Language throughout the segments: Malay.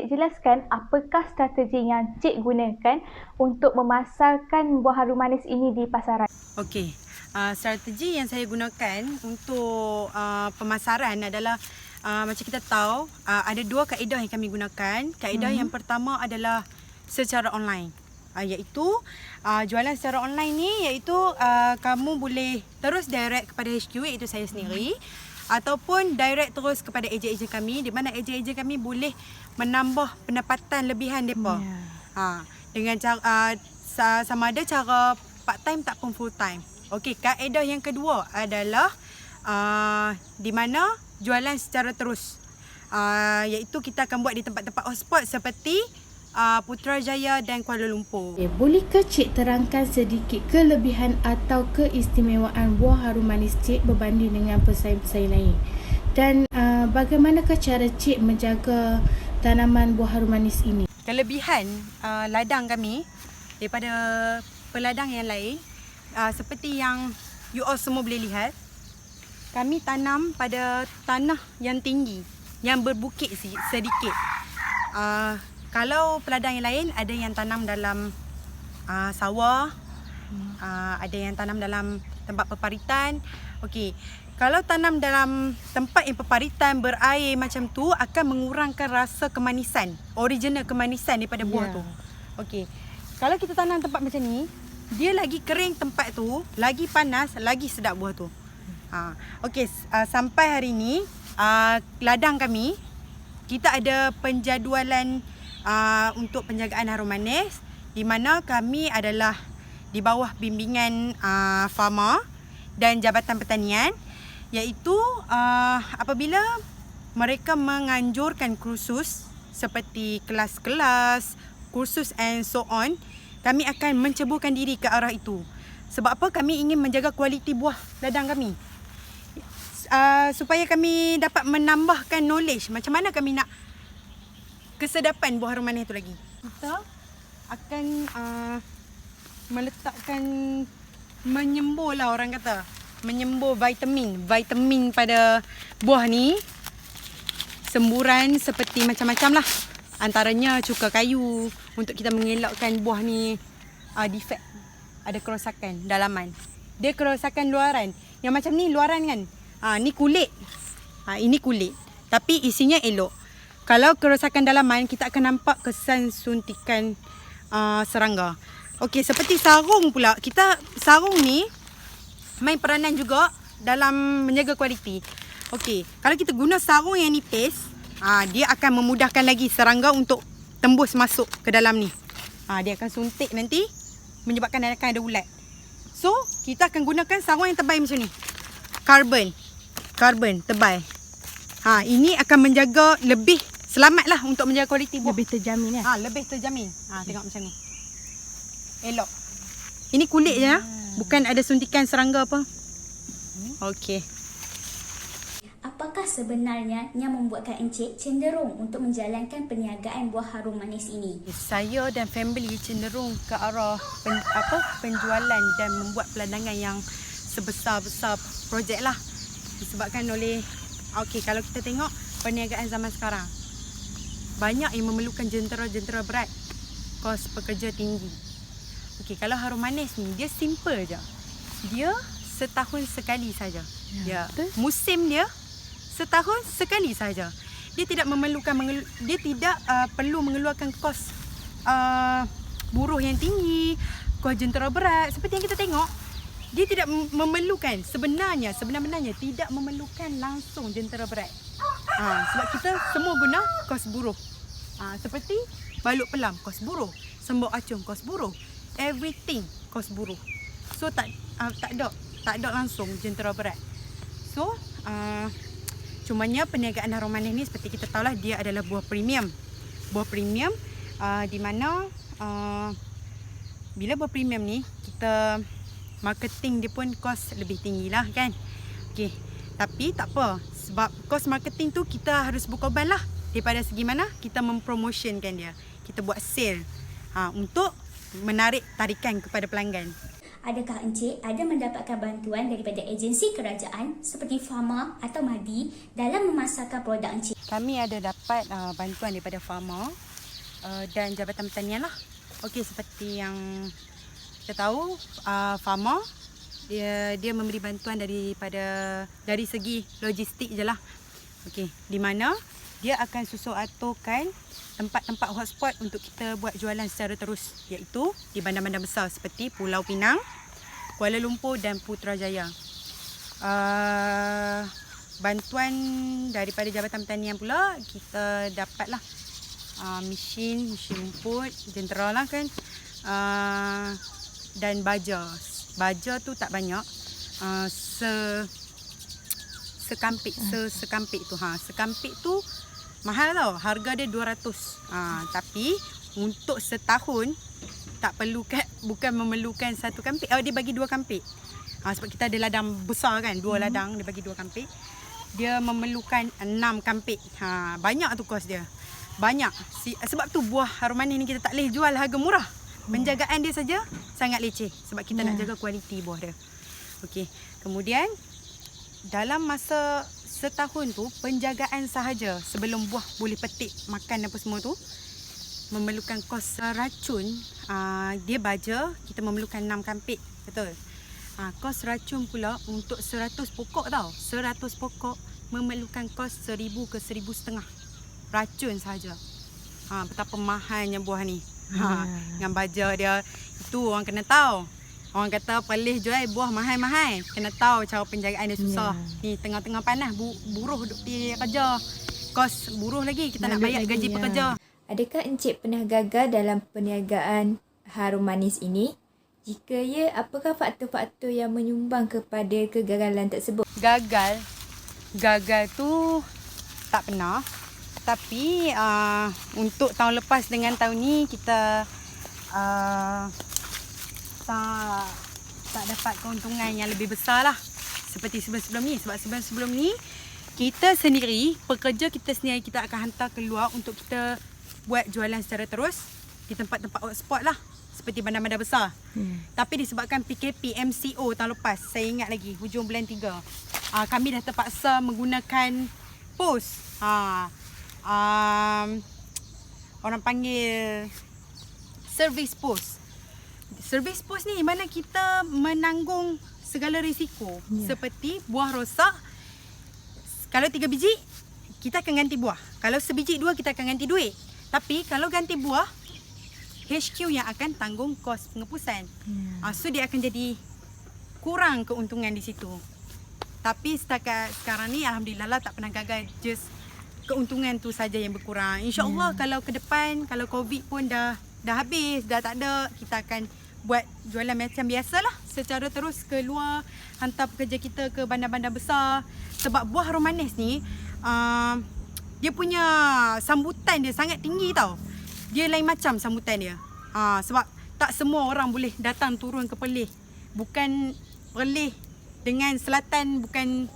Cik jelaskan apakah strategi yang Cik gunakan untuk memasarkan buah harum manis ini di pasaran? Okey, strategi yang saya gunakan untuk pemasaran adalah macam kita tahu ada dua kaedah yang kami gunakan. Kaedah yang pertama adalah secara online, iaitu jualan secara online ni iaitu kamu boleh terus direct kepada HQ iaitu saya sendiri ataupun direct terus kepada ejen-ejen kami di mana ejen-ejen kami boleh menambah pendapatan lebihan depa. Dengan cara sama ada cara part time tak pun full time. Okey, kaedah yang kedua adalah di mana jualan secara terus. Iaitu kita akan buat di tempat-tempat hotspot seperti Putrajaya dan Kuala Lumpur. Bolehkah Cik terangkan sedikit kelebihan atau keistimewaan buah harum manis Cik berbanding dengan pesaing-pesaing lain? Dan bagaimanakah cara Cik menjaga tanaman buah harum manis ini? Kelebihan ladang kami daripada peladang yang lain, seperti yang you all semua boleh lihat, kami tanam pada tanah yang tinggi, yang berbukit sedikit. Kalau peladang yang lain ada yang tanam dalam sawah, ada yang tanam dalam tempat peparitan. Okey, kalau tanam dalam tempat yang peparitan berair macam tu akan mengurangkan rasa kemanisan, original kemanisan daripada buah tu. Okey, kalau kita tanam tempat macam ni, dia lagi kering tempat tu, lagi panas, lagi sedap buah tu. Okey, sampai hari ni ladang kami kita ada penjadualan untuk penjagaan harum manis di mana kami adalah di bawah bimbingan Farma dan Jabatan Pertanian, iaitu apabila mereka menganjurkan kursus seperti kelas-kelas, kursus and so on, kami akan menceburkan diri ke arah itu. Sebab apa? Kami ingin menjaga kualiti buah ladang kami. Supaya kami dapat menambahkan knowledge macam mana kami nak kesedapan buah harum manis tu lagi. Kita akan meletakkan, menyembur lah orang kata, menyembur vitamin pada buah ni. Semburan seperti macam-macam lah. Antaranya cuka kayu untuk kita mengelakkan buah ni defect, ada kerosakan dalaman. Dia kerosakan luaran. Yang macam ni luaran kan. Ni kulit. Ini kulit. Tapi isinya elok. Kalau kerosakan dalaman, kita akan nampak kesan suntikan serangga. Okey, seperti sarung pula. Sarung ni main peranan juga dalam menjaga kualiti. Okey, kalau kita guna sarung yang nipis, dia akan memudahkan lagi serangga untuk tembus masuk ke dalam ni. Dia akan suntik nanti, menyebabkan akan ada ulat. So, kita akan gunakan sarung yang tebal macam ni. Karbon tebal. Ini akan menjaga lebih selamat lah untuk menjaga kualiti buah. Lebih terjamin ya? Lebih terjamin. Tengok macam ni. Elok. Ini kulit je, bukan ada suntikan serangga apa. Okey. Apakah sebenarnya yang membuatkan Encik cenderung untuk menjalankan perniagaan buah harum manis ini? Saya dan family cenderung ke arah penjualan dan membuat peladangan yang sebesar-besar projek lah. Disebabkan oleh, kalau kita tengok perniagaan zaman sekarang, banyak yang memerlukan jentera-jentera berat, kos pekerja tinggi. Kalau harum manis ni, dia simple je. Dia setahun sekali saja. Musim dia setahun sekali saja. Dia tidak perlu mengeluarkan kos buruh yang tinggi, kos jentera berat. Seperti yang kita tengok, dia tidak memerlukan, sebenarnya tidak memerlukan langsung jentera berat. Sebab kita semua guna kos buruh. Seperti balut pelam, kos buruh. Sembok acung, kos buruh. Everything kos buruh. So tak ada langsung jentera berat. So cumanya perniagaan harum manis ni seperti kita tahulah, dia adalah buah premium. Buah premium di mana bila buah premium ni, kita marketing dia pun kos lebih tinggi lah kan. Okey, tapi tak apa, sebab kos marketing tu kita harus berkorban lah. Daripada segi mana kita mempromotionkan dia, kita buat sale untuk menarik tarikan kepada pelanggan. adakah Encik ada mendapatkan bantuan daripada agensi kerajaan seperti Pharma atau MADI dalam memasarkan produk Encik? Kami ada dapat bantuan daripada Pharma dan Jabatan Pertanian lah. Okey, seperti yang kita tahu, Pharma dia memberi bantuan dari segi logistik je lah. Okey, di mana dia akan susun aturkan tempat-tempat hotspot untuk kita buat jualan secara terus, iaitu di bandar-bandar besar seperti Pulau Pinang, Kuala Lumpur dan Putrajaya. Bantuan daripada Jabatan Pertanian pula kita dapatlah mesin rumput, jentera lah kan, dan baja. Baja tu tak banyak, sekampik tu. Sekampik tu mahal tau, harga dia 200. Tapi untuk setahun bukan memerlukan satu kampik. Dia bagi 2 kampik. Sebab kita ada ladang besar kan, 2 ladang, dia bagi 2 kampik. Dia memerlukan 6 kampik. Banyak tu kos dia. Banyak. Sebab tu buah harum manis ni kita tak boleh jual harga murah. Penjagaan dia saja sangat leceh sebab kita nak jaga kualiti buah dia. Okey. Kemudian dalam masa setahun tu, penjagaan sahaja sebelum buah boleh petik, makan apa semua tu memerlukan kos racun. Dia baja, kita memerlukan 6 kampik. Betul. Kos racun pula untuk 100 pokok tau. 100 pokok memerlukan kos 1,000 ke 1,500 racun sahaja. Betapa mahalnya buah ni. Dengan baja dia, itu orang kena tahu. Orang kata pelih jual buah mahal-mahal. Kena tahu cara penjagaan dia susah. Ni tengah-tengah panas, buruh duk pergi kerja. Kos buruh lagi, kita nak bayar gaji pekerja. Adakah Encik pernah gagal dalam perniagaan harum manis ini? Jika ya, apakah faktor-faktor yang menyumbang kepada kegagalan tersebut? Gagal tu tak pernah. Tapi untuk tahun lepas dengan tahun ni kita tak dapat keuntungan yang lebih besar lah seperti sebelum-sebelum ni. Sebab sebelum-sebelum ni kita sendiri, pekerja kita sendiri, kita akan hantar keluar untuk kita buat jualan secara terus di tempat-tempat hotspot lah, seperti bandar-bandar besar. Tapi disebabkan PKP MCO tahun lepas, saya ingat lagi hujung bulan 3, kami dah terpaksa menggunakan pos. Orang panggil service post. Service post ni mana kita menanggung segala risiko. Seperti buah rosak, kalau 3 biji kita akan ganti buah. Kalau sebiji 2 kita akan ganti duit. Tapi kalau ganti buah, HQ yang akan tanggung kos pengepusan. So dia akan jadi kurang keuntungan di situ. Tapi setakat sekarang ni alhamdulillah lah tak pernah gagal. Just keuntungan tu saja yang berkurang. InsyaAllah kalau ke depan, kalau COVID pun dah habis, dah tak ada, kita akan buat jualan macam biasalah, secara terus keluar, hantar pekerja kita ke bandar-bandar besar. Sebab buah harum manis ni dia punya sambutan dia sangat tinggi tau. Dia lain macam sambutan dia. Sebab tak semua orang boleh datang turun ke Perlis. Bukan Perlis dengan selatan, bukan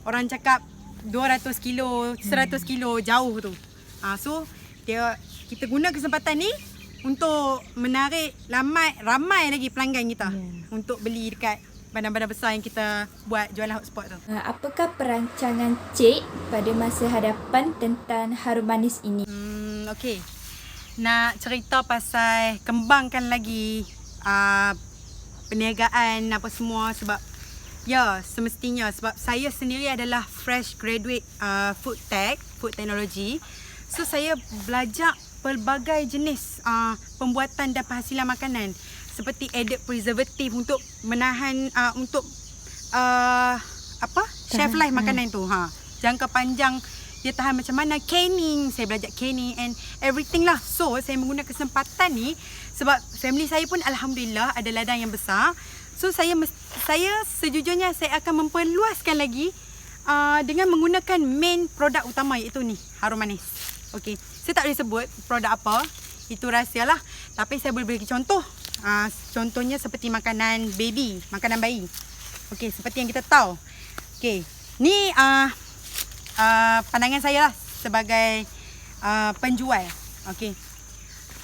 orang cakap 200 kilo, 100 kilo jauh tu. So kita guna kesempatan ni untuk menarik ramai lagi pelanggan kita untuk beli dekat bandar-bandar besar yang kita buat jualan hotspot tu. Apakah perancangan Cik pada masa hadapan tentang harum manis ini? Okey. Nak cerita pasal kembangkan lagi perniagaan apa semua, sebab semestinya sebab saya sendiri adalah fresh graduate food technology. So saya belajar pelbagai jenis pembuatan dan penghasilan makanan, seperti added preservative untuk menahan shelf life makanan tu. Jangka panjang dia tahan macam mana. Canning, saya belajar canning and everything lah. So saya menggunakan kesempatan ni sebab family saya pun alhamdulillah ada ladang yang besar. So saya sejujurnya saya akan memperluaskan lagi dengan menggunakan main produk utama, iaitu ni harum manis. Okey, saya tak boleh sebut produk apa, itu rahsia lah. Tapi saya boleh bagi contoh. Contohnya seperti makanan baby, makanan bayi. Okey, seperti yang kita tahu. Okey, ni pandangan saya lah sebagai penjual. Okey,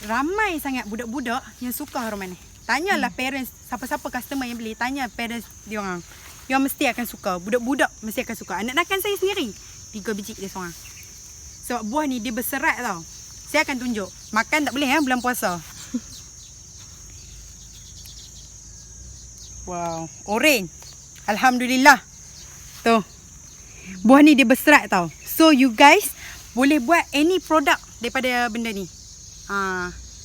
ramai sangat budak-budak yang suka harum manis. Tanyalah parents, siapa-siapa customer yang beli, tanya parents dia orang. Dia mesti akan suka. Budak-budak mesti akan suka. Anak-anak saya sendiri 3 biji dia seorang. Sebab buah ni dia berserat tau. Saya akan tunjuk. Makan tak boleh bulan puasa. Wow, orange. Alhamdulillah. Tu. Buah ni dia berserat tau. So you guys boleh buat any produk daripada benda ni.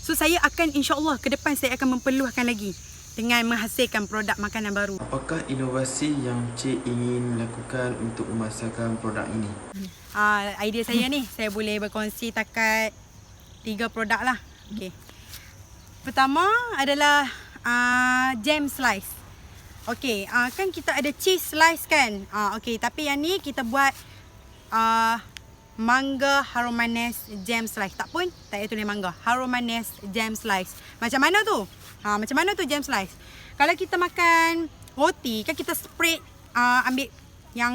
So saya akan insya-Allah ke depan saya akan memperluaskan lagi dengan menghasilkan produk makanan baru. Apakah inovasi yang Cik ingin lakukan untuk memasarkan produk ini? Idea saya ni, saya boleh berkongsi takat 3 produk lah. Okay. Pertama adalah jam slice. Okay, kan kita ada cheese slice kan. Okay, tapi yang ni kita buat mangga harum manis jam slice. Tak pun, tak payah tulis mangga. Harum manis jam slice. Macam mana tu? Macam mana tu jam slice? Kalau kita makan roti, kan kita spread ambil yang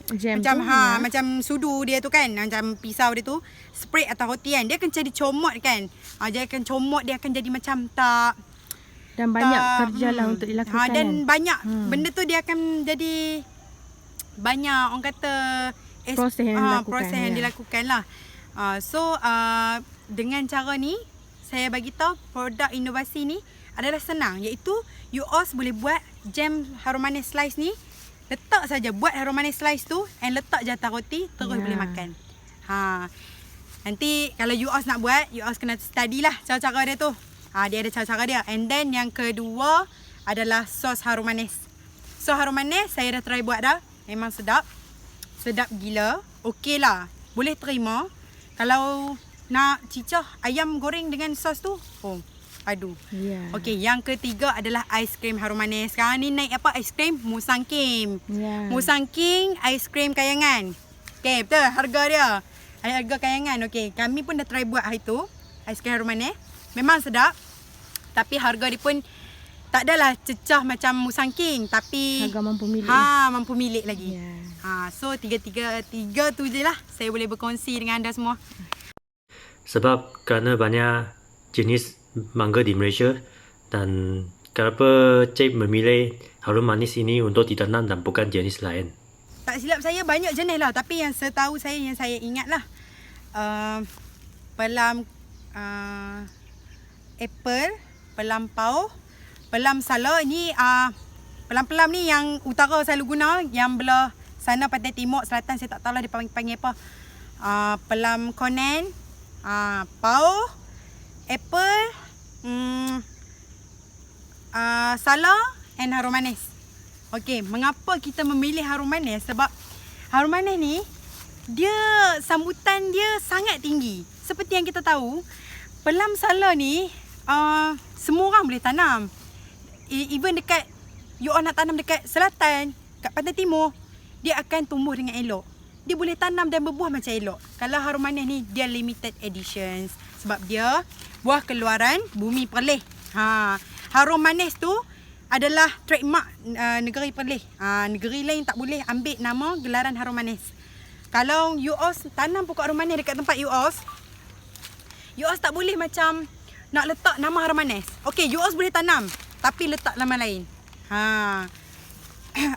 Jam macam tu, macam sudu dia tu kan, macam pisau dia tu, spread atas roti kan. Dia akan jadi comot kan. Dia akan comot, dia akan jadi macam tak. Dan banyak kerja lah untuk dilakukan. Dan banyak benda tu dia akan jadi banyak orang kata proses yang dilakukan. Proses yang dilakukan lah. So dengan cara ni saya bagi tahu produk inovasi ni adalah senang, iaitu you all boleh buat jam harum manis slice ni. Letak saja, buat harum manis slice tu and letak je atas roti, terus boleh makan. Nanti kalau you all nak buat, you all kena study lah cara-cara dia tu. Dia ada cara-cara dia. And then yang kedua adalah sos harum manis. Sos harum manis saya dah try buat dah. Memang sedap. Sedap gila. Okey lah. Boleh terima. Kalau nak cicah ayam goreng dengan sos tu, padu. Yeah. Okey, yang ketiga adalah aiskrim harum manis. Sekarang ni naik apa? Aiskrim Musang King. Yeah. Musang King aiskrim kayangan. Okey, betul harga dia. Harga kayangan. Okey, kami pun dah try buat hari tu. Aiskrim harum manis. Memang sedap. Tapi harga dia pun tak adalah cecah macam Musang King, tapi harga mampu milik. Mampu milik lagi. Yeah. So tiga tu je lah saya boleh berkongsi dengan anda semua. Sebab kerana banyak jenis mangga di Malaysia dan kenapa Cik memilih harum manis ini untuk ditanam dan bukan jenis lain? Tak silap saya banyak jenis lah, tapi yang setahu saya, yang saya ingat lah pelam apple, pelam pau, pelam sala ni pelam-pelam ni yang utara selalu guna, yang belah sana pantai timur, selatan saya tak tahu lah dia panggil apa. Pelam konen, pau, apple, sala and harum manis. Okey, mengapa kita memilih harum manis? Sebab harum manis ni dia sambutan dia sangat tinggi. Seperti yang kita tahu, pelam sala ni semua orang boleh tanam. Even dekat you all nak tanam dekat selatan, kat pantai timur, dia akan tumbuh dengan elok. Dia boleh tanam dan berbuah macam elok. Kalau harum manis ni dia limited editions sebab dia buah keluaran bumi Perlis. Harum manis tu adalah trademark negeri Perlis. Negeri lain tak boleh ambil nama gelaran harum manis. Kalau you all tanam pokok harum manis dekat tempat you all tak boleh macam nak letak nama harum manis. Okey, you all boleh tanam tapi letak nama lain.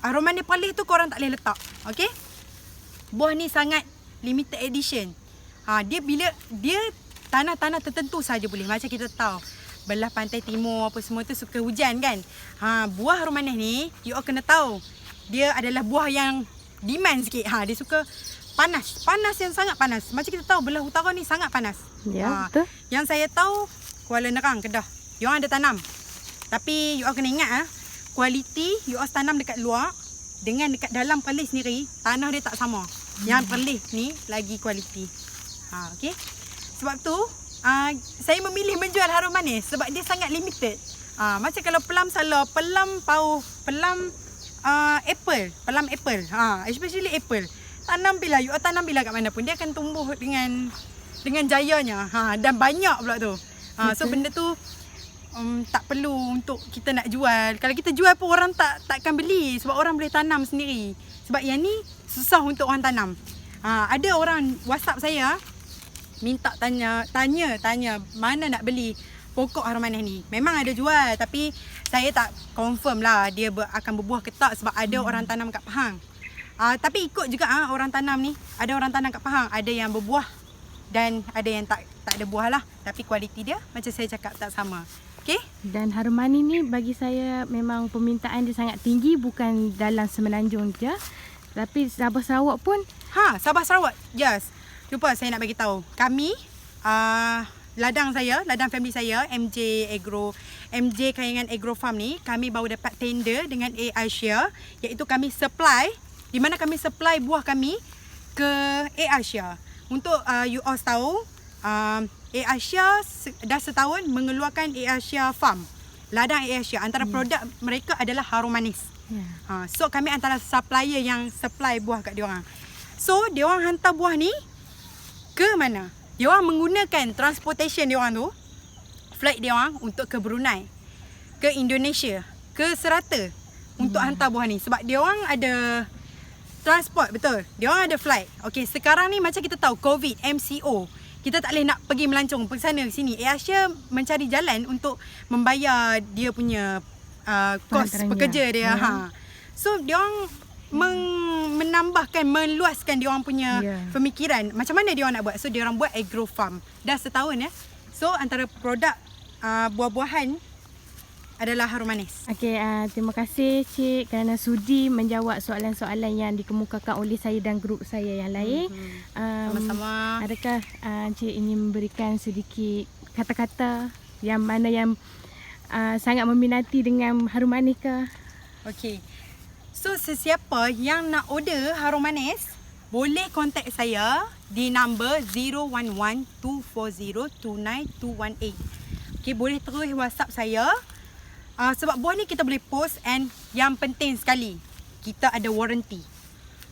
Harum manis Perlis tu korang tak boleh letak. Okey? Buah ni sangat limited edition. Dia bila dia tanah-tanah tertentu saja boleh. Macam kita tahu belah pantai timur apa semua tu suka hujan kan. Buah harum manis ni you all kena tahu. Dia adalah buah yang demand sikit. Dia suka panas. Panas yang sangat panas. Macam kita tahu belah utara ni sangat panas. Ya, betul. Yang saya tahu Kuala Nerang, Kedah. You all ada tanam. Tapi you all kena ingat kualiti you all tanam dekat luar dengan dekat dalam Perlis sendiri, tanah dia tak sama. Yang Perlis ni lagi kualiti. Okey. Sebab tu saya memilih menjual harum manis sebab dia sangat limited. Macam kalau pelam sala, pelam pau, pelam apple, especially apple. Tanam bila you tanam bila kat mana pun dia akan tumbuh dengan jayanya. Dan banyak pula tu. So benda tu tak perlu untuk kita nak jual. Kalau kita jual pun orang takkan beli sebab orang boleh tanam sendiri. Sebab yang ni susah untuk orang tanam. Ada orang WhatsApp saya minta tanya mana nak beli pokok harum manis ni. Memang ada jual tapi saya tak confirm lah dia akan berbuah ke tak sebab ada orang tanam kat Pahang. Tapi ikut juga orang tanam ni. Ada orang tanam kat Pahang, ada yang berbuah dan ada yang tak ada buah lah. Tapi kualiti dia macam saya cakap tak sama. Okay? Dan harum manis ni bagi saya memang permintaan dia sangat tinggi, bukan dalam Semenanjung je, tapi Sabah Sarawak pun. Sabah Sarawak. Yes. Lupa saya nak bagi tahu. Kami ladang family saya, MJ Kayangan Agro Farm ni, kami baru dapat tender dengan AirAsia, iaitu kami supply, di mana kami supply buah kami ke AirAsia. Untuk you all tahu, AirAsia dah setahun mengeluarkan AirAsia Farm, ladang AirAsia. Antara produk mereka adalah harum manis. So kami antara supplier yang supply buah kat diorang. So diorang hantar buah ni ke mana? Diorang menggunakan transportation diorang tu, flight diorang untuk ke Brunei, ke Indonesia, ke Serata untuk hantar buah ni. Sebab diorang ada transport, betul. Diorang ada flight. Okey, sekarang ni macam kita tahu COVID, MCO. Kita tak boleh nak pergi melancong pergi sana sini. AirAsia mencari jalan untuk membayar dia punya kos pekerja dia. So diorang menambahkan, meluaskan diorang punya pemikiran. Macam mana diorang nak buat? So diorang buat agro farm. Dah setahun ya. So antara produk buah-buahan adalah harum manis. Okey, terima kasih Cik kerana sudi menjawab soalan-soalan yang dikemukakan oleh saya dan grup saya yang lain. Sama-sama. Adakah Cik ingin memberikan sedikit kata-kata yang mana yang sangat meminati dengan harum manis ke? Okey. So sesiapa yang nak order harum manis, boleh contact saya di number 011-240-29218. Okey, boleh terus WhatsApp saya. Sebab buah ni kita boleh post, and yang penting sekali, kita ada warranty.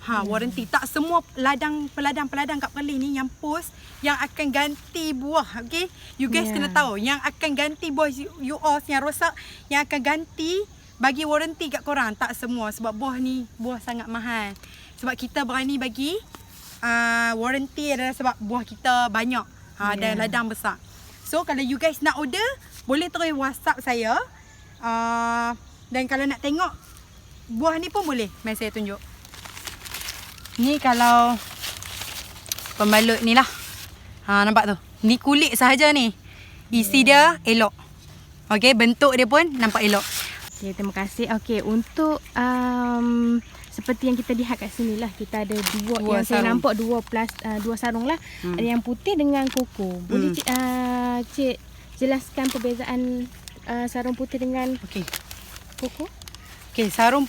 Warranty. Tak semua peladang-peladang kat Perlis ni yang post yang akan ganti buah. Okay? You guys kena tahu, yang akan ganti buah you all yang rosak, yang akan ganti, bagi warranty kat korang. Tak semua. Sebab buah ni buah sangat mahal. Sebab kita berani bagi warranty adalah sebab buah kita banyak dan ladang besar. So kalau you guys nak order, boleh terus WhatsApp saya. Dan kalau nak tengok buah ni pun boleh, mari saya tunjuk. Ni kalau pembalut ni lah. Nampak tu. Ni kulit sahaja ni. Isi dia elok. Okey, bentuk dia pun nampak elok. Okay, terima kasih. Okey, untuk seperti yang kita lihat kat sini lah, kita ada dua yang sarung. Saya nampak dua sarung lah. Ada yang putih dengan koko. Boleh Cik jelaskan perbezaan sarung putih dengan koko? Okey, sarung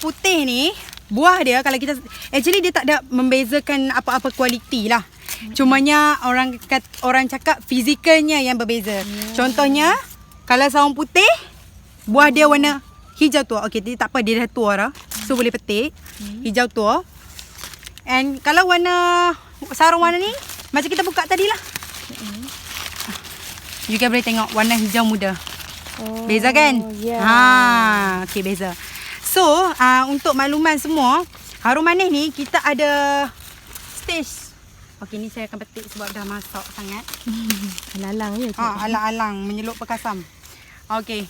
putih ni, buah dia kalau kita actually dia tak ada membezakan apa-apa kualiti lah. Cumanya orang cakap fizikalnya yang berbeza. Contohnya kalau sarung putih, buah dia warna hijau tua. Okey, dia tak apa, dia dah tua dah. So boleh petik. Hijau tua. And kalau sarung warna ni, macam kita buka tadi lah. You guys boleh tengok warna hijau muda. Beza kan? Okey, beza. So, untuk makluman semua, harum manis ni kita ada stage. Okey, ni saya akan petik sebab dah masak sangat. Alang-alang je. Alang-alang menyelup perkasam. Okey.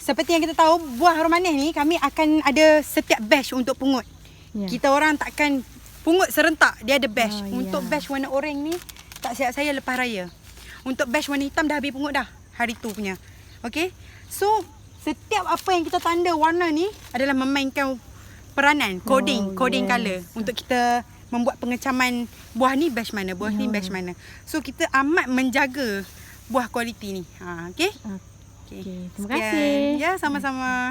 Seperti yang kita tahu, buah harum manis ni kami akan ada setiap batch untuk pungut. Kita orang takkan pungut serentak, dia ada batch. Untuk batch warna oranye ni, tak silap saya lepas raya. Untuk batch warna hitam dah habis pungut dah, hari tu punya. Okey. So, setiap apa yang kita tanda warna ni adalah memainkan peranan, coding color untuk kita membuat pengecaman buah ni batch mana, buah ni batch mana. So, kita amat menjaga buah kualiti ni. Okey. Okay, terima kasih. Ya, sama-sama.